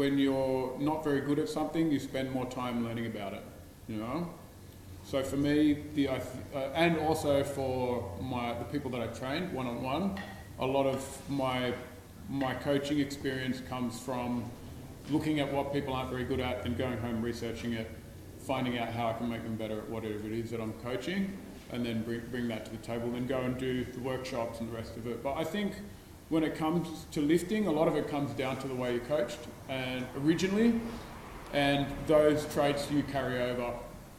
when you're not very good at something, you spend more time learning about it, you know? So for me, and also for the people that I train one-on-one, a lot of my coaching experience comes from looking at what people aren't very good at and going home researching it, finding out how I can make them better at whatever it is that I'm coaching, and then bring that to the table, then go and do the workshops and the rest of it. But I think when it comes to lifting, a lot of it comes down to the way you're coached and originally, and those traits you carry over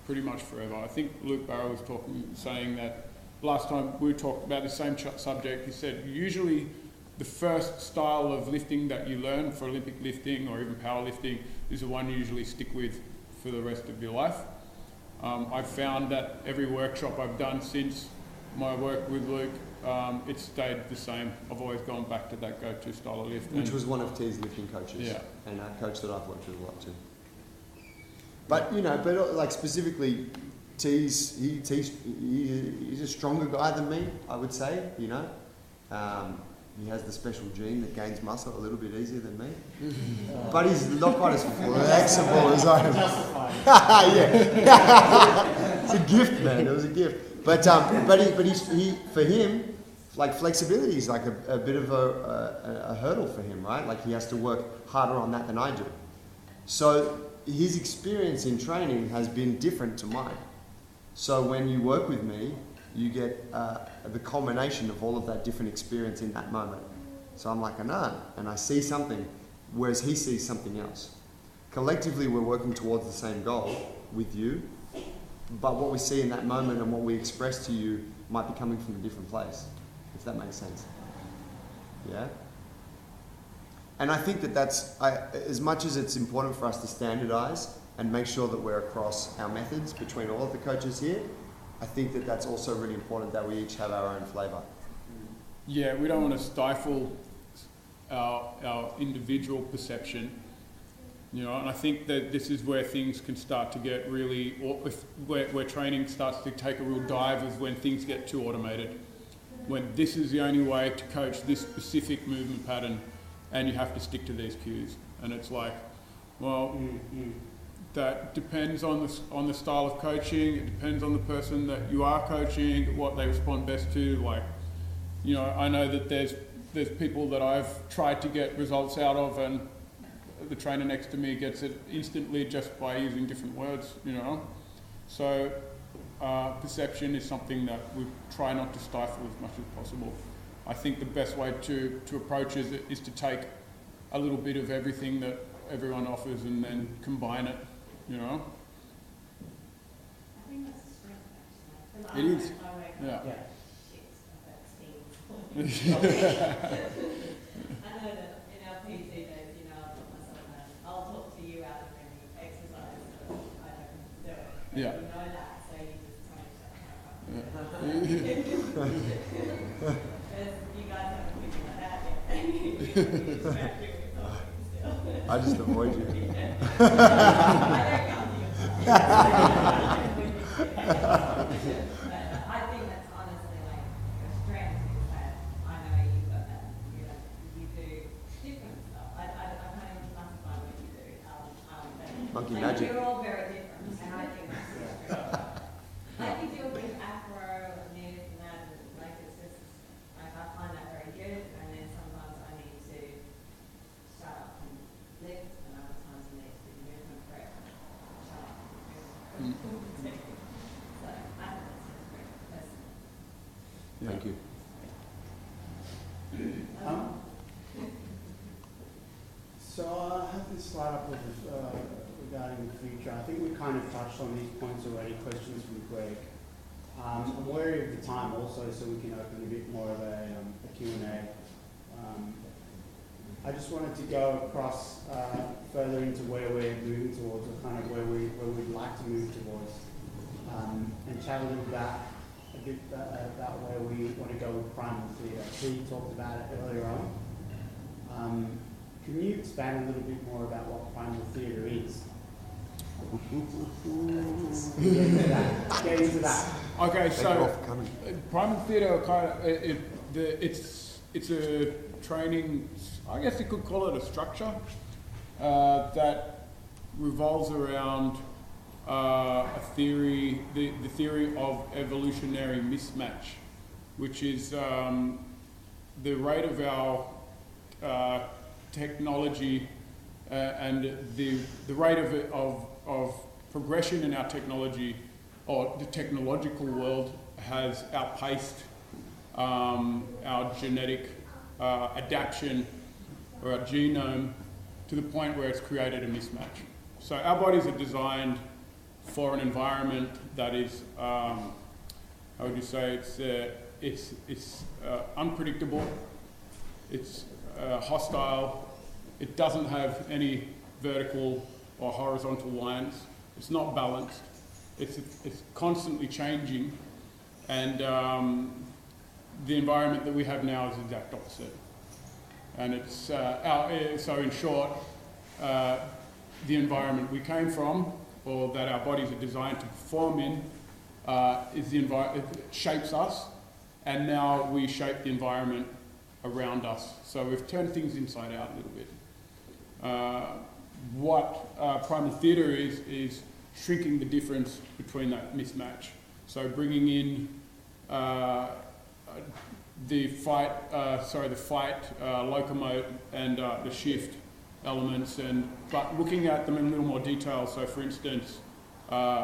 pretty much forever. I think Luke Barrow was saying that last time we talked about the same subject. He said usually the first style of lifting that you learn for Olympic lifting or even powerlifting is the one you usually stick with for the rest of your life. I've found that every workshop I've done since my work with Luke, it's stayed the same. I've always gone back to that go-to style of lift. Which was one of T's lifting coaches. Yeah. And a coach that I've worked with a lot too. But, you know, like specifically, he's a stronger guy than me, I would say, you know. He has the special gene that gains muscle a little bit easier than me. But he's not quite as flexible as I am. Yeah. It's a gift, man. It was a gift. But he for him, like flexibility is like a bit of a hurdle for him, right? Like he has to work harder on that than I do. So his experience in training has been different to mine. So when you work with me, you get the culmination of all of that different experience in that moment. So I'm like, and I see something, whereas he sees something else. Collectively, we're working towards the same goal with you, but what we see in that moment and what we express to you might be coming from a different place, if that makes sense. Yeah? And I think that's, as much as it's important for us to standardize and make sure that we're across our methods between all of the coaches here, I think that's also really important that we each have our own flavour. Yeah, we don't want to stifle our individual perception, you know, and I think that this is where things can start to get really, where training starts to take a real dive, is when things get too automated. When this is the only way to coach this specific movement pattern, and you have to stick to these cues. And it's like, well, that depends on the style of coaching. It depends on the person that you are coaching, what they respond best to. Like, you know, I know that there's people that I've tried to get results out of, and the trainer next to me gets it instantly just by using different words, you know. So perception is something that we try not to stifle as much as possible. I think the best way to approach it is to take a little bit of everything that everyone offers and then combine it, you know. I think that's a strength, actually. It is. Yeah. I know that in our PT days, you know, I'll put myself down. I'll talk to you out of any exercise that I don't do it. Yeah. You know that, so you just change that. You guys haven't figured that out yet. I just avoid you. I don't come to you. I think that's honestly like a strength, is that I know you've got that, you know, you do different stuff. I can't even classify what you do. Monkey like, magic. You're all very different, and I think that's a strength. I think you'll do afro and this and that, and like it's just, like I find that very good, and then sometimes I need to shut up and lift, and other times I need to do movement prep and shut up and move. So I think that's just great, personally. Thank you. So I have this slide up regarding the future. I think we kind of touched on these points already, questions from Greg. I'm wary of the time also, so we can open a bit more of a Q&A. I just wanted to go across further into where we're moving towards, or kind of where we'd like to move towards, and chat a little bit about where we want to go with primal theatre. He talked about it earlier on. Can you expand a little bit more about what primal theatre is? Get into that. Okay, so primal theatre kind of it's a training. I guess you could call it a structure that revolves around a theory, the theory of evolutionary mismatch, which is the rate of our technology and the rate of progression in our technology, or the technological world, has outpaced our genetic adaptation or our genome to the point where it's created a mismatch. So our bodies are designed for an environment that is, how would you say, it's unpredictable, it's hostile, it doesn't have any vertical or horizontal lines, it's not balanced, it's constantly changing, and the environment that we have now is the exact opposite. And it's, so in short, the environment we came from, or that our bodies are designed to perform in, it shapes us, and now we shape the environment around us. So we've turned things inside out a little bit. What primal theatre is shrinking the difference between that mismatch. So bringing in the fight, locomote, and the shift elements, but looking at them in a little more detail. So for instance,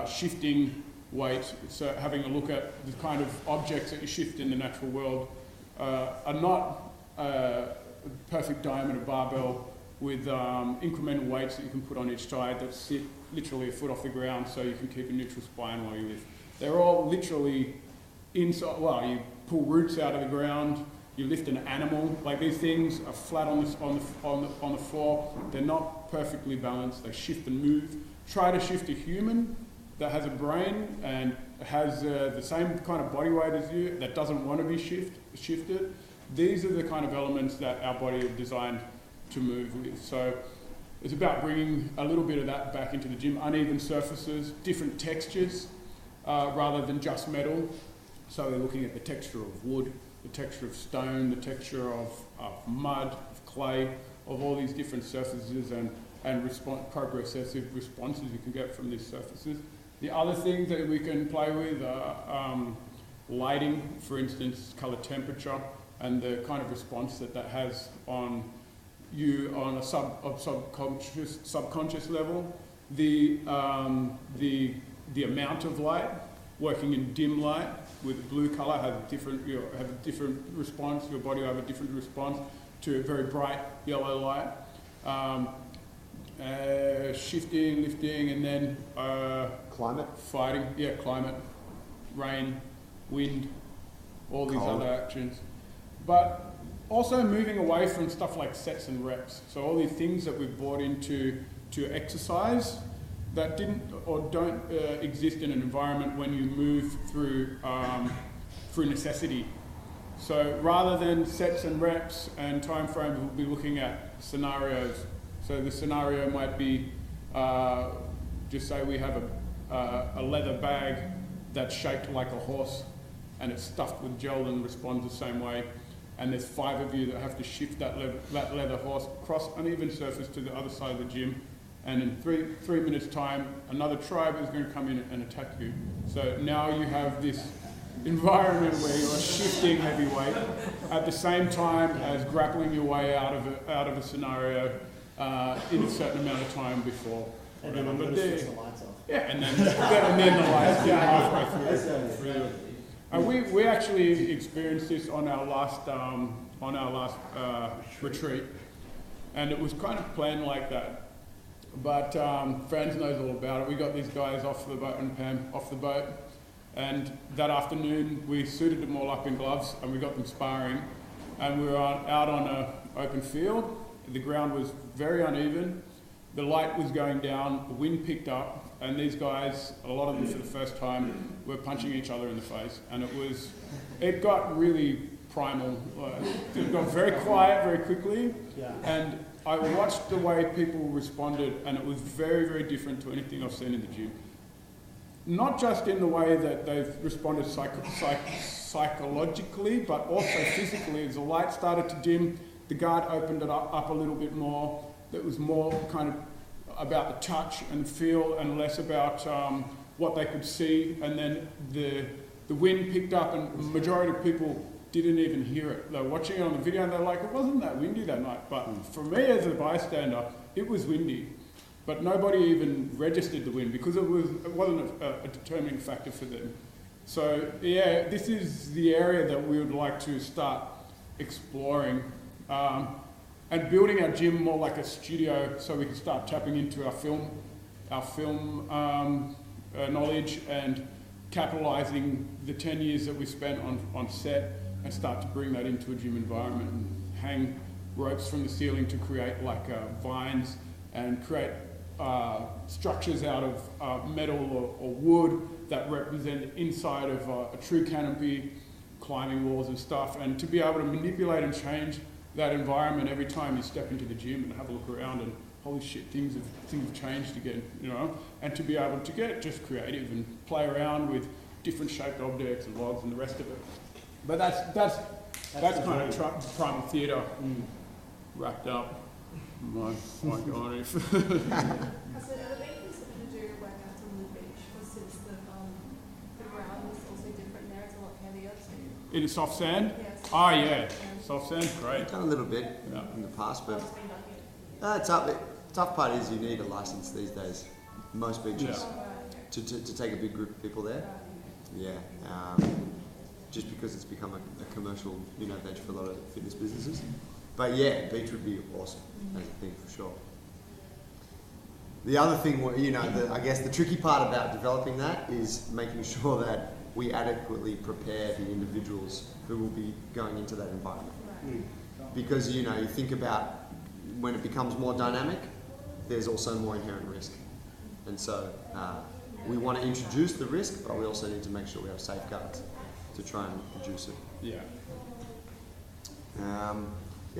shifting weight, so having a look at the kind of objects that you shift in the natural world are not a perfect diameter barbell with incremental weights that you can put on each side that sit literally a foot off the ground so you can keep a neutral spine while you lift. They're all literally inside, well, you pull roots out of the ground, you lift an animal, like these things are flat on the floor, they're not perfectly balanced, they shift and move. Try to shift a human that has a brain and has the same kind of body weight as you, that doesn't want to be shifted. These are the kind of elements that our body is designed to move with. So it's about bringing a little bit of that back into the gym. Uneven surfaces, different textures, rather than just metal. So we're looking at the texture of wood, the texture of stone, the texture of mud, of clay, of all these different surfaces and progressive responses you can get from these surfaces. The other things that we can play with are lighting, for instance, color temperature, and the kind of response that has on you on a subconscious level. The amount of light, working in dim light with blue color has a different, have a different response. Your body will have a different response to a very bright yellow light. Shifting, lifting, and then climate, fighting. Yeah, climate, rain, wind, all these cold. other actions. But also moving away from stuff like sets and reps. So all these things that we've brought into exercise that didn't or don't exist in an environment when you move through necessity. So rather than sets and reps and time frames, we'll be looking at scenarios. So the scenario might be, just say we have a leather bag that's shaped like a horse and it's stuffed with gel and responds the same way. And there's 5 of you that have to shift that leather horse across uneven surface to the other side of the gym. And in three minutes time, another tribe is going to come in and attack you. So now you have this environment where you're shifting heavy weight at the same time as grappling your way out of a scenario in a certain amount of time before. And then I'm going to switch the lights off. Yeah, and then the lights halfway through. We actually experienced this on our last retreat, and it was kind of planned like that. But Franz knows all about it. We got these guys off the boat and Pam off the boat, and that afternoon we suited them all up in gloves and we got them sparring, and we were out on an open field. The ground was very uneven. The light was going down, the wind picked up, and these guys, a lot of them for the first time, were punching each other in the face. And it got really primal. It got very quiet very quickly. Yeah. And I watched the way people responded, and it was very, very different to anything I've seen in the gym. Not just in the way that they've responded psychologically, but also physically. As the light started to dim, the guard opened it up a little bit more. that was more kind of about the touch and feel and less about what they could see. And then the wind picked up, and the majority of people didn't even hear it. They were watching it on the video and they're like, it wasn't that windy that night. But for me as a bystander, it was windy. But nobody even registered the wind because it wasn't a determining factor for them. So yeah, this is the area that we would like to start exploring and building our gym more like a studio, so we can start tapping into our film knowledge and capitalizing the 10 years that we spent on set, and start to bring that into a gym environment and hang ropes from the ceiling to create like vines and create structures out of metal or wood that represent inside of a true canopy, climbing walls and stuff, and to be able to manipulate and change that environment every time you step into the gym and have a look around and holy shit, things have changed again, you know, and to be able to get just creative and play around with different shaped objects and logs and the rest of it. But that's kind of primal theatre wrapped up. My God, if Has it ever been considered to do workouts on the beach? Because since the ground is also different there, it's a lot heavier too. in soft sand? Yes. Oh yeah, soft sand, great. I've done a little bit in the past, but it's up. Tough part is you need a license these days. Most beaches to take a big group of people there. Yeah, just because it's become a commercial, venture for a lot of fitness businesses. But yeah, beach would be awesome as a thing for sure. The other thing, I guess the tricky part about developing that is making sure that we adequately prepare the individuals who will be going into that environment. Because you think about when it becomes more dynamic, there's also more inherent risk. And so we want to introduce the risk, but we also need to make sure we have safeguards to try and reduce it. Yeah.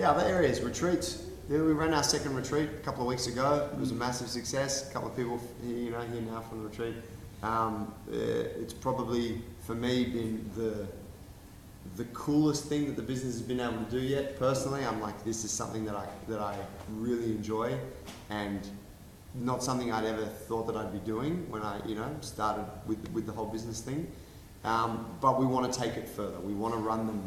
Other areas, retreats. Yeah, we ran our second retreat a couple of weeks ago. It was a massive success. A couple of people here now from the retreat. It's probably, for me, been the coolest thing that the business has been able to do yet. Personally, I'm like, this is something that I really enjoy, and not something I'd ever thought that I'd be doing when I started with the whole business thing. But we want to take it further. We want to run them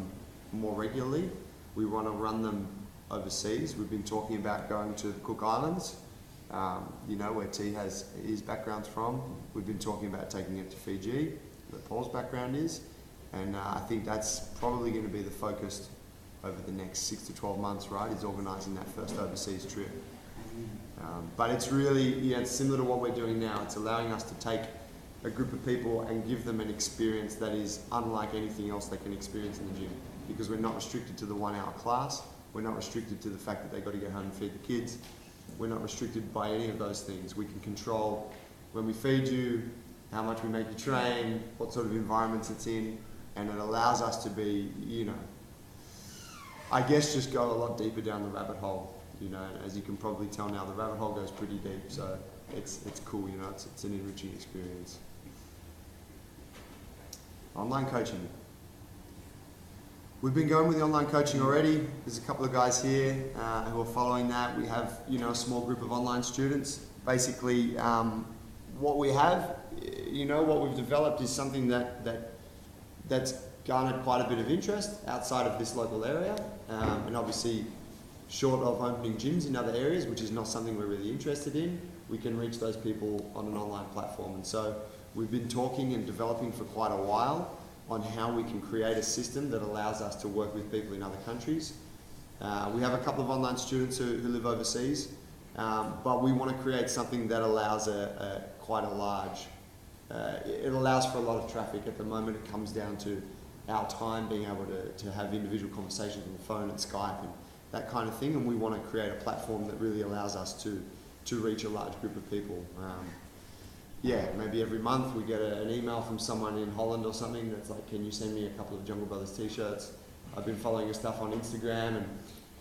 more regularly. We want to run them overseas. We've been talking about going to the Cook Islands, where T has his background's from. We've been talking about taking it to Fiji, where Paul's background is. And I think that's probably going to be the focus over the next 6 to 12 months, right, is organising that first overseas trip. But it's really, it's similar to what we're doing now. It's allowing us to take a group of people and give them an experience that is unlike anything else they can experience in the gym. Because we're not restricted to the 1 hour class. We're not restricted to the fact that they've got to get home and feed the kids. We're not restricted by any of those things. We can control when we feed you, how much we make you train, what sort of environments it's in, and it allows us to be, I guess just go a lot deeper down the rabbit hole. As you can probably tell now, the rabbit hole goes pretty deep, so it's cool, it's an enriching experience. Online coaching. We've been going with the online coaching already. There's a couple of guys here who are following that. We have, a small group of online students. Basically, what we have, what we've developed is something that's garnered quite a bit of interest outside of this local area, and obviously, short of opening gyms in other areas, which is not something we're really interested in, we can reach those people on an online platform. And so we've been talking and developing for quite a while on how we can create a system that allows us to work with people in other countries. We have a couple of online students who live overseas, but we want to create something that allows quite a large, it allows for a lot of traffic. At the moment it comes down to our time being able to have individual conversations on the phone and Skype and that kind of thing, and we want to create a platform that really allows us to reach a large group of people. Maybe every month we get an email from someone in Holland or something that's like, can you send me a couple of Jungle Brothers t-shirts? I've been following your stuff on Instagram, and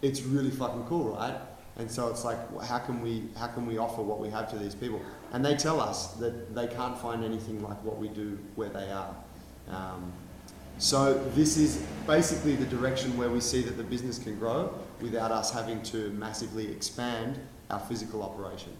it's really fucking cool, right? And so it's like, how can we offer what we have to these people? And they tell us that they can't find anything like what we do where they are. So this is basically the direction where we see that the business can grow without us having to massively expand our physical operation.